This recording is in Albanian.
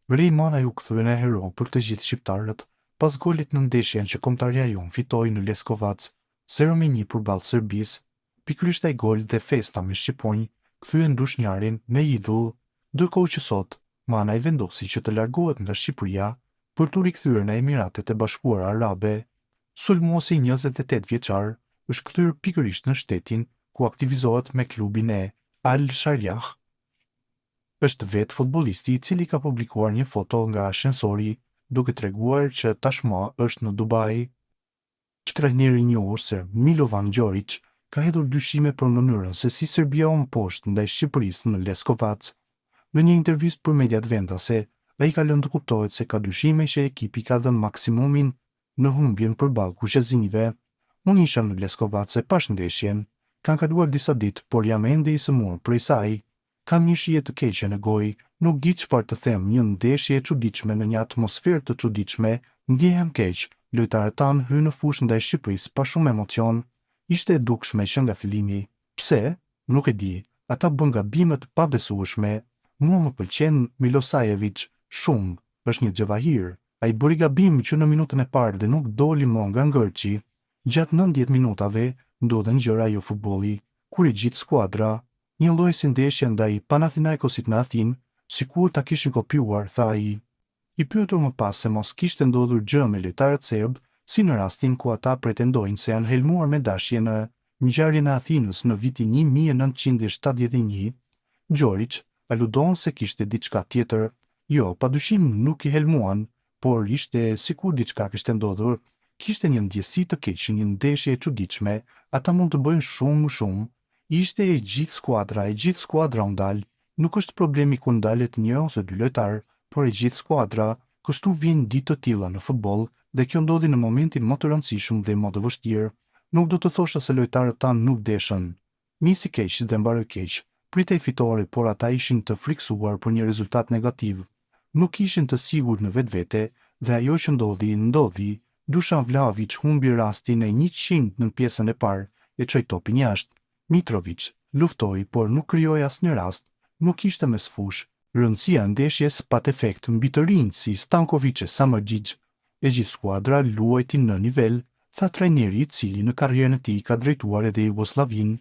Rejmana ju kthyen e hero për të gjithë shqiptarët, pas golit në ndeshjen që kombëtarja jon fitoi në Leskovac, 0-1 përballë Serbisë. Pikërisht ai gol dhe festa me shqiponj kthyen ndushnjarin në idhull, ndërkohë që sot Mana i vendosi që të largohet nga Shqipëria për t'u rikthyer në Emiratet e Bashkuara Arabe. Sulmuesi 28 vjeçar është kthyer pikërisht në shtetin ku aktivizohet me klubin e Al Shariah. Është vetë futbollisti i cili ka publikuar një foto nga ashensori, duke treguar që tashmë është në Dubai. Trajneri i njohur serb Milovan Djorić ka hedhur dyshime për mënyrën se si Serbia u mposhtë ndaj Shqipërisë në Leskovac. Në një intervistë për mediat vendase, ai ka lënë të kuptohet se ka dyshime që ekipi ka dhënë maksimumin në humbjen përballë kushëzimeve. Unë isha në Leskovac e pash ndeshjen, kanë kaluar disa ditë, por jam ende i sëmurë prej saj. Kam një shije të keqe në gojë, nuk di çfarë të them, një ndeshje e çuditshme në një atmosferë të çuditshme, ndjehem keq. Lojtarët tanë hynë në fushë ndaj Shqipërisë pa shumë emocion. Ishte e dukshme që nga fillimi. Pse? Nuk e di. Ata bën gabime të pabesueshme. Mua më pëlqen Milosajević shumë, është një xhavahir. Ai bëri gabim që në minutën e parë dhe nuk doli më nga ngërçi. Gjatë 90 minutave ndodhen gjëra jo futbolli, kur i gjithë skuadra, një lloj si ndeshja ndaj Panathinaikosit në Athinë, sikur ta kishin kopjuar, tha ai. I pyetur më pas se mos kishte ndodhur gjë me lojtarët serb, si në rastin ku ata pretendojnë se janë helmuar me dashje në ngjarjen e Athinës në vitin 1971, Djorić aludon se kishte diçka tjetër. Jo, padyshim nuk i helmuan, por ishte sikur diçka kishte ndodhur. Kishte një ndjesi të keqe, një ndeshje e çuditshme, ata mund të bëjnë shumë më shumë. Ishte e gjithë skuadra u ndal. Nuk është problemi kur ndalet një ose dy lojtar, por e gjithë skuadra. Kështu vjen ditë të tilla në futboll dhe kjo ndodhi në momentin më të rëndësishëm dhe më të vështirë. Nuk do të thosha se lojtarët tanë nuk deshën. Nisi keq dhe mbaroi keq. Pritej fitore, por ata ishin të friksuar për një rezultat negativ. Nuk ishin të sigurt në vetvete dhe ajo që ndodhi. Dušan Vlahović humbi rastin e 100 në pjesën e parë e çoi topin jashtë. Mitrović luftoi, por nuk krijoi asnjë rast, nuk ishte mes fush. Rëndësia e ndeshjes pat efekt mbi të rinj si Stanković e Samardžić. E gjithë skuadra luajti në nivel, tha trajneri i cili në karrierën e tij ka drejtuar edhe Jugosllavinë.